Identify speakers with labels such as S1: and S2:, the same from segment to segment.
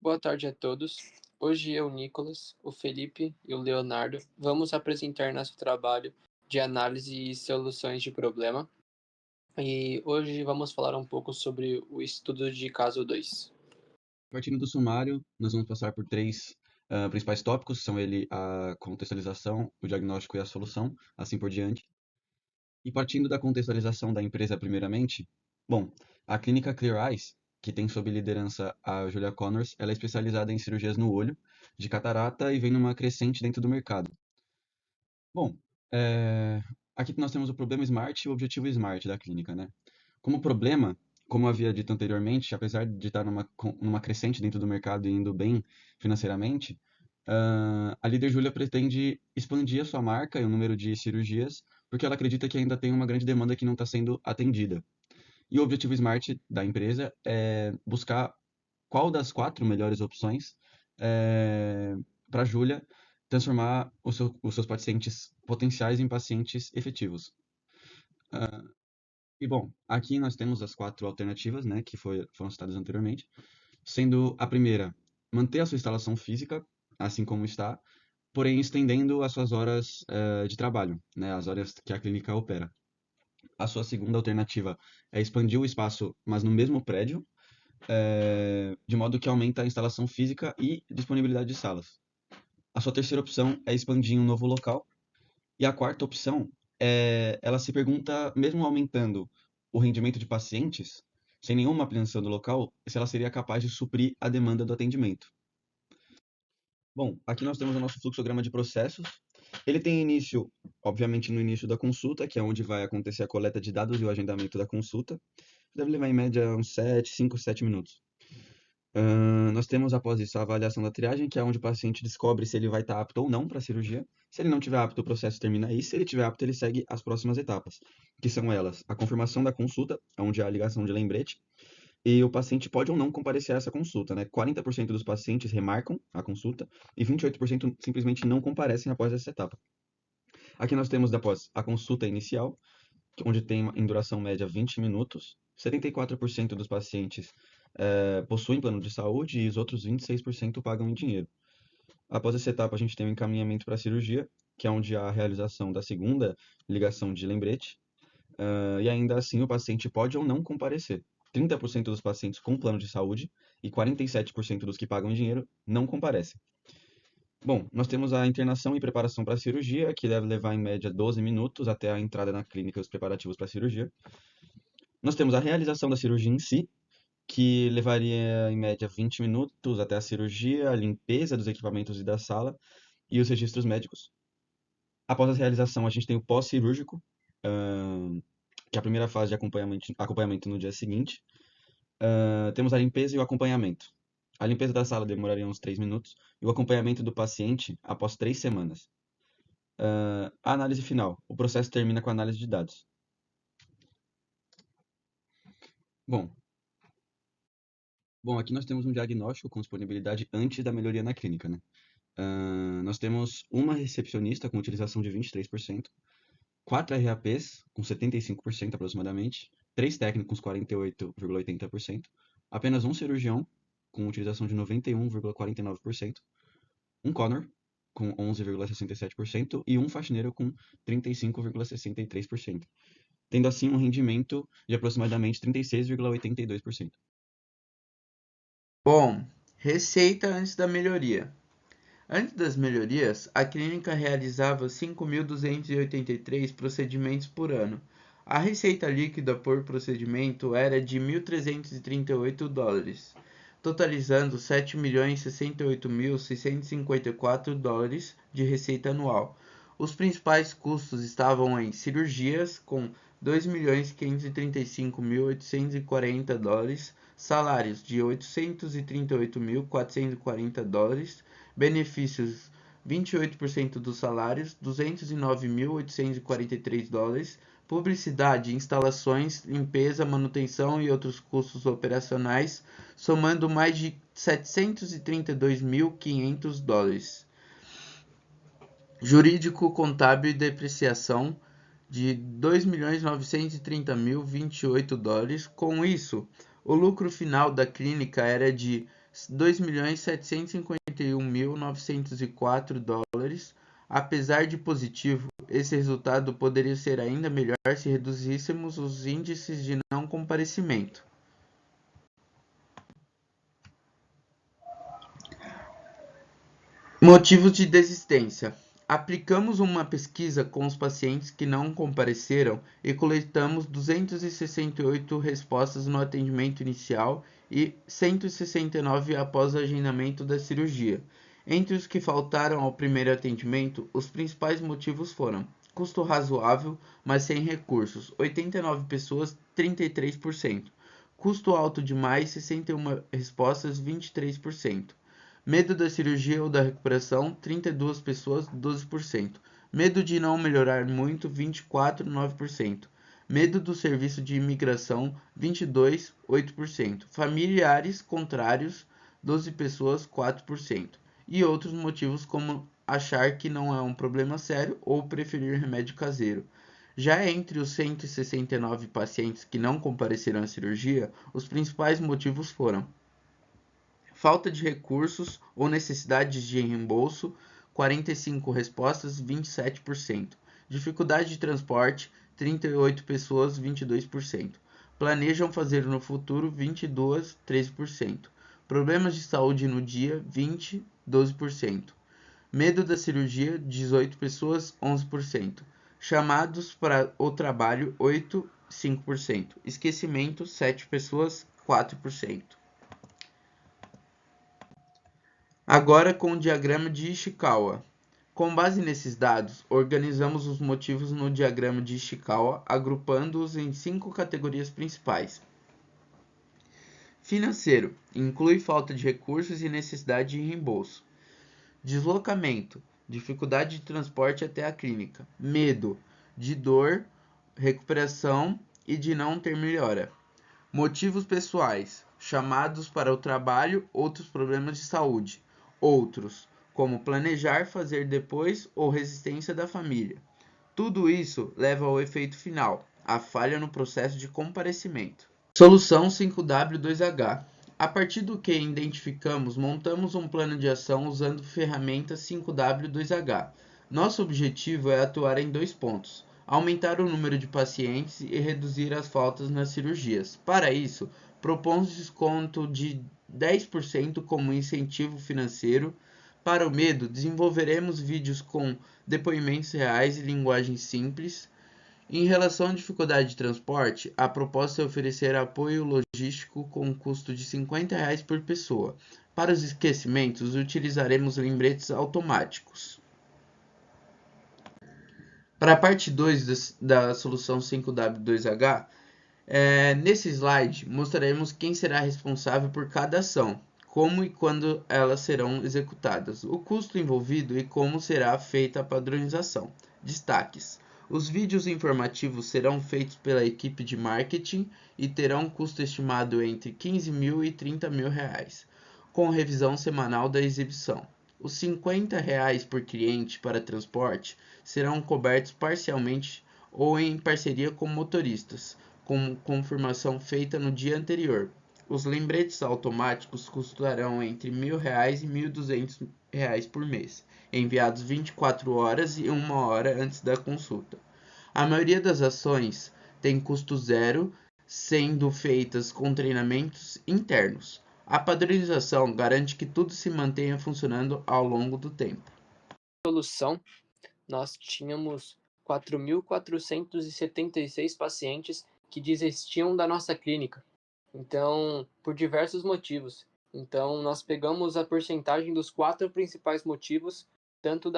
S1: Boa tarde a todos. Hoje eu, Nicolas, o Felipe e o Leonardo vamos apresentar nosso trabalho de análise e soluções de problema. E hoje vamos falar um pouco sobre o estudo de caso 2.
S2: Partindo do sumário, nós vamos passar por três principais tópicos, são ele a contextualização, o diagnóstico e a solução, assim por diante. E partindo da contextualização da empresa primeiramente, bom, a clínica Clear Eyes, que tem sob liderança a Julia Connors, ela é especializada em cirurgias no olho, de catarata e vem numa crescente dentro do mercado. Bom, é, aqui nós temos o problema Smart e o objetivo Smart da clínica, né? Como problema, como eu havia dito anteriormente, apesar de estar numa crescente dentro do mercado e indo bem financeiramente, a líder Júlia pretende expandir a sua marca e o número de cirurgias, porque ela acredita que ainda tem uma grande demanda que não está sendo atendida. E o objetivo Smart da empresa é buscar qual das quatro melhores opções para a Júlia transformar os seus pacientes potenciais em pacientes efetivos. E bom, aqui nós temos as quatro alternativas, né, que foram citadas anteriormente, sendo a primeira, manter a sua instalação física, assim como está, porém estendendo as suas horas de trabalho, né, as horas que a clínica opera. A sua segunda alternativa é expandir o espaço, mas no mesmo prédio, de modo que aumenta a instalação física e disponibilidade de salas. A sua terceira opção é expandir em um novo local. E a quarta opção é, ela se pergunta, mesmo aumentando o rendimento de pacientes, sem nenhuma ampliação do local, se ela seria capaz de suprir a demanda do atendimento. Bom, aqui nós temos o nosso fluxograma de processos. Ele tem início, obviamente, no início da consulta, que é onde vai acontecer a coleta de dados e o agendamento da consulta. Deve levar em média uns 5, 7 minutos. Nós temos, após isso, a avaliação da triagem, que é onde o paciente descobre se ele vai estar apto ou não para a cirurgia. Se ele não tiver apto, o processo termina aí. Se ele tiver apto, ele segue as próximas etapas, que são elas: a confirmação da consulta, onde há a ligação de lembrete, e o paciente pode ou não comparecer a essa consulta, né? 40% dos pacientes remarcam a consulta e 28% simplesmente não comparecem após essa etapa. Aqui nós temos, após a consulta inicial, onde tem em duração média 20 minutos, 74% dos pacientes possuem plano de saúde e os outros 26% pagam em dinheiro. Após essa etapa, a gente tem o encaminhamento para a cirurgia, que é onde há a realização da segunda ligação de lembrete, e ainda assim o paciente pode ou não comparecer. 30% dos pacientes com plano de saúde e 47% dos que pagam em dinheiro não comparecem. Bom, nós temos a internação e preparação para a cirurgia, que deve levar em média 12 minutos até a entrada na clínica e os preparativos para a cirurgia. Nós temos a realização da cirurgia em si, que levaria em média 20 minutos até a cirurgia, a limpeza dos equipamentos e da sala e os registros médicos. Após a realização, a gente tem o pós-cirúrgico, que é a primeira fase de acompanhamento no dia seguinte. Temos a limpeza e o acompanhamento. A limpeza da sala demoraria uns 3 minutos e o acompanhamento do paciente após 3 semanas. A análise final. O processo termina com a análise de dados. Bom, aqui nós temos um diagnóstico com disponibilidade antes da melhoria na clínica, né? Nós temos uma recepcionista com utilização de 23%, 4 RAPs com 75% aproximadamente, 3 técnicos 48,80%, apenas um cirurgião com utilização de 91,49%, um Connor com 11,67% e um faxineiro com 35,63%, tendo assim um rendimento de aproximadamente 36,82%.
S3: Bom, receita antes da melhoria. Antes das melhorias, a clínica realizava 5.283 procedimentos por ano. A receita líquida por procedimento era de 1.338 dólares, totalizando 7.068.654 dólares de receita anual. Os principais custos estavam em cirurgias, com 2.535.840 dólares, salários de 838.440 dólares, benefícios 28% dos salários, 209.843 dólares, publicidade, instalações, limpeza, manutenção e outros custos operacionais, somando mais de 732.500 dólares. Jurídico, contábil e depreciação de 2.930.028 dólares. Com isso, o lucro final da clínica era de $2.751.904. Apesar de positivo, esse resultado poderia ser ainda melhor se reduzíssemos os índices de não comparecimento. Motivos de desistência. Aplicamos uma pesquisa com os pacientes que não compareceram e coletamos 268 respostas no atendimento inicial e 169 após o agendamento da cirurgia. Entre os que faltaram ao primeiro atendimento, os principais motivos foram: custo razoável, mas sem recursos, 89 pessoas, 33%. Custo alto demais, 61 respostas, 23%. Medo da cirurgia ou da recuperação, 32 pessoas, 12%. Medo de não melhorar muito, 24,9%. Medo do serviço de imigração, 22,8%. Familiares contrários, 12 pessoas, 4%. E outros motivos como achar que não é um problema sério ou preferir remédio caseiro. Já entre os 169 pacientes que não compareceram à cirurgia, os principais motivos foram: falta de recursos ou necessidades de reembolso, 45 respostas, 27%. Dificuldade de transporte, 38 pessoas, 22%. Planejam fazer no futuro, 22, 13%. Problemas de saúde no dia, 20, 12%. Medo da cirurgia, 18 pessoas, 11%. Chamados para o trabalho, 8, 5%. Esquecimento, 7 pessoas, 4%. Agora com o diagrama de Ishikawa. Com base nesses dados, organizamos os motivos no diagrama de Ishikawa, agrupando-os em 5 categorias principais. Financeiro, inclui falta de recursos e necessidade de reembolso. Deslocamento, dificuldade de transporte até a clínica. Medo, de dor, recuperação e de não ter melhora. Motivos pessoais, chamados para o trabalho, outros problemas de saúde. Outros, como planejar fazer depois ou resistência da família. Tudo isso leva ao efeito final, a falha no processo de comparecimento. Solução 5W2H. A partir do que identificamos, montamos um plano de ação usando ferramenta 5W2H. Nosso objetivo é atuar em 2 pontos: aumentar o número de pacientes e reduzir as faltas nas cirurgias. Para isso, propomos desconto de 10% como incentivo financeiro. Para o medo, desenvolveremos vídeos com depoimentos reais e linguagem simples. Em relação à dificuldade de transporte, a proposta é oferecer apoio logístico com custo de R$ 50 por pessoa. Para os esquecimentos, utilizaremos lembretes automáticos. Para a parte 2 da solução 5W2H, nesse slide mostraremos quem será responsável por cada ação, como e quando elas serão executadas, o custo envolvido e como será feita a padronização. Destaques: os vídeos informativos serão feitos pela equipe de marketing e terão um custo estimado entre R$ 15.000 e R$ 30.000, com revisão semanal da exibição. Os R$ 50 por cliente para transporte serão cobertos parcialmente ou em parceria com motoristas, com confirmação feita no dia anterior. Os lembretes automáticos custarão entre R$ 1.000 e R$ 1.200 por mês, enviados 24 horas e 1 hora antes da consulta. A maioria das ações tem custo zero, sendo feitas com treinamentos internos. A padronização garante que tudo se mantenha funcionando ao longo do tempo.
S1: Solução, nós tínhamos 4.476 pacientes que desistiam da nossa clínica. Então, por diversos motivos. Então, nós pegamos a porcentagem dos 4 principais motivos, tanto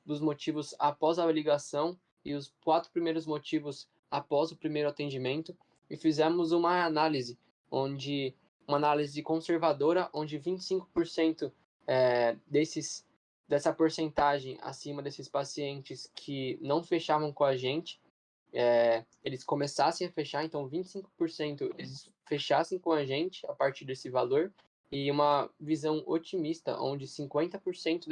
S1: dos motivos após a ligação e os 4 primeiros motivos após o primeiro atendimento, e fizemos uma análise conservadora, onde 25% dessa porcentagem acima desses pacientes que não fechavam com a gente, eles começassem a fechar, então 25% eles fechassem com a gente a partir desse valor, e uma visão otimista, onde 50%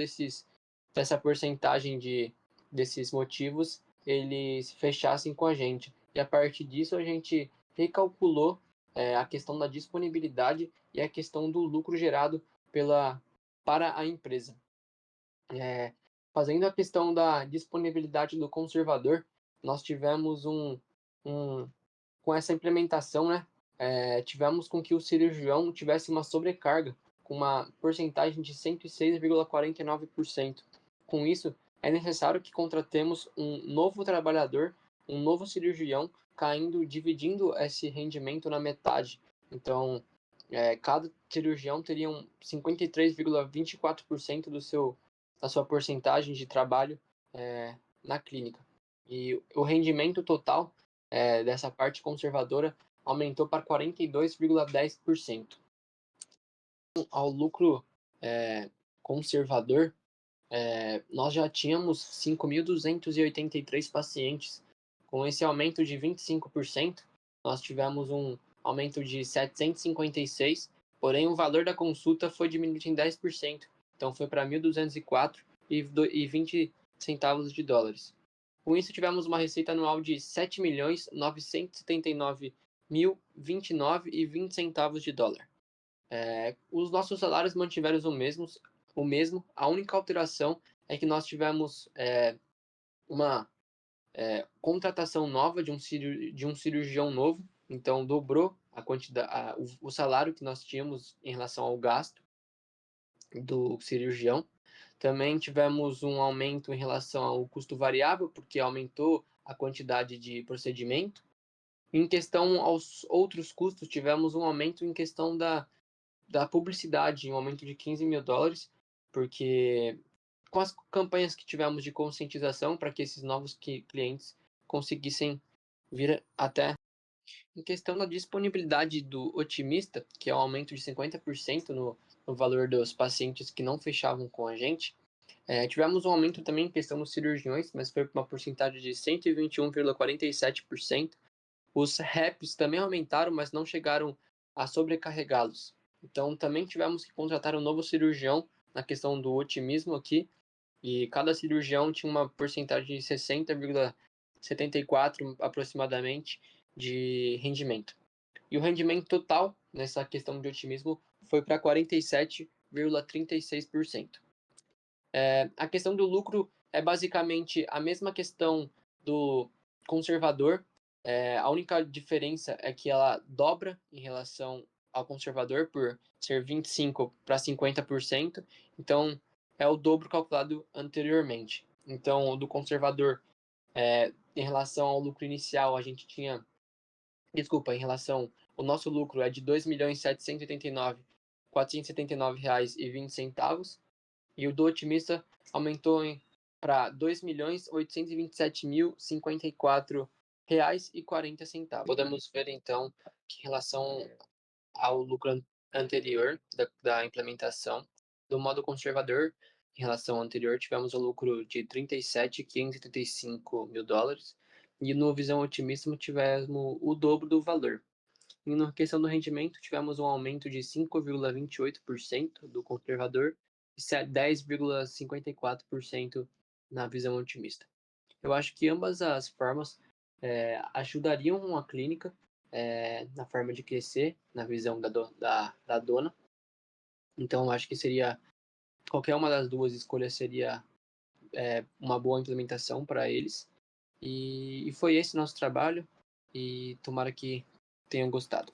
S1: dessa porcentagem desses motivos eles fechassem com a gente. E a partir disso a gente recalculou a questão da disponibilidade e a questão do lucro gerado para a empresa. Fazendo a questão da disponibilidade do conservador, nós tivemos com essa implementação, né, tivemos com que o cirurgião tivesse uma sobrecarga, com uma porcentagem de 106,49%. Com isso, é necessário que contratemos um novo trabalhador, um novo cirurgião, dividindo esse rendimento na metade. Então, cada cirurgião teria 53,24% da sua porcentagem de trabalho na clínica. E o rendimento total dessa parte conservadora aumentou para 42,10%. Ao lucro conservador, nós já tínhamos 5.283 pacientes. Com esse aumento de 25%, nós tivemos um aumento de 756, porém o valor da consulta foi diminuído em 10%, então foi para 1.204,20 centavos de dólares. Com isso, tivemos uma receita anual de 7.979.029,20 centavos de dólar. Os nossos salários mantiveram o mesmo. A única alteração é que nós tivemos uma contratação nova de um cirurgião novo, então dobrou o salário que nós tínhamos em relação ao gasto do cirurgião. Também tivemos um aumento em relação ao custo variável, porque aumentou a quantidade de procedimento. Em questão aos outros custos, tivemos um aumento em questão da publicidade, um aumento de 15 mil dólares, porque com as campanhas que tivemos de conscientização para que esses novos clientes conseguissem vir até. Em questão da disponibilidade do otimista, que é um aumento de 50% no valor dos pacientes que não fechavam com a gente, tivemos um aumento também em questão dos cirurgiões, mas foi uma porcentagem de 121,47%. Os REPs também aumentaram, mas não chegaram a sobrecarregá-los. Então, também tivemos que contratar um novo cirurgião na questão do otimismo aqui, e cada cirurgião tinha uma porcentagem de 60,74% aproximadamente de rendimento. E o rendimento total nessa questão de otimismo foi para 47,36%. A questão do lucro é basicamente a mesma questão do conservador. A única diferença é que ela dobra em relação ao conservador por ser 25% para 50%. Então, é o dobro calculado anteriormente. Então, o do conservador, em relação ao lucro inicial, a gente tinha... Desculpa, o nosso lucro é de R$ 2.779.479,20. E o do otimista aumentou para R$ 2.827.054,40. Podemos ver, então, que em relação ao lucro anterior da implementação, do modo conservador, em relação ao anterior, tivemos um lucro de 37.535 mil dólares, e no visão otimista tivemos o dobro do valor. E na questão do rendimento, tivemos um aumento de 5,28% do conservador e 10,54% na visão otimista. Eu acho que ambas as formas ajudariam a clínica na forma de crescer, na visão da dona. Então, eu acho que qualquer uma das duas escolhas seria uma boa implementação para eles. E foi esse nosso trabalho, e tomara que tenham gostado.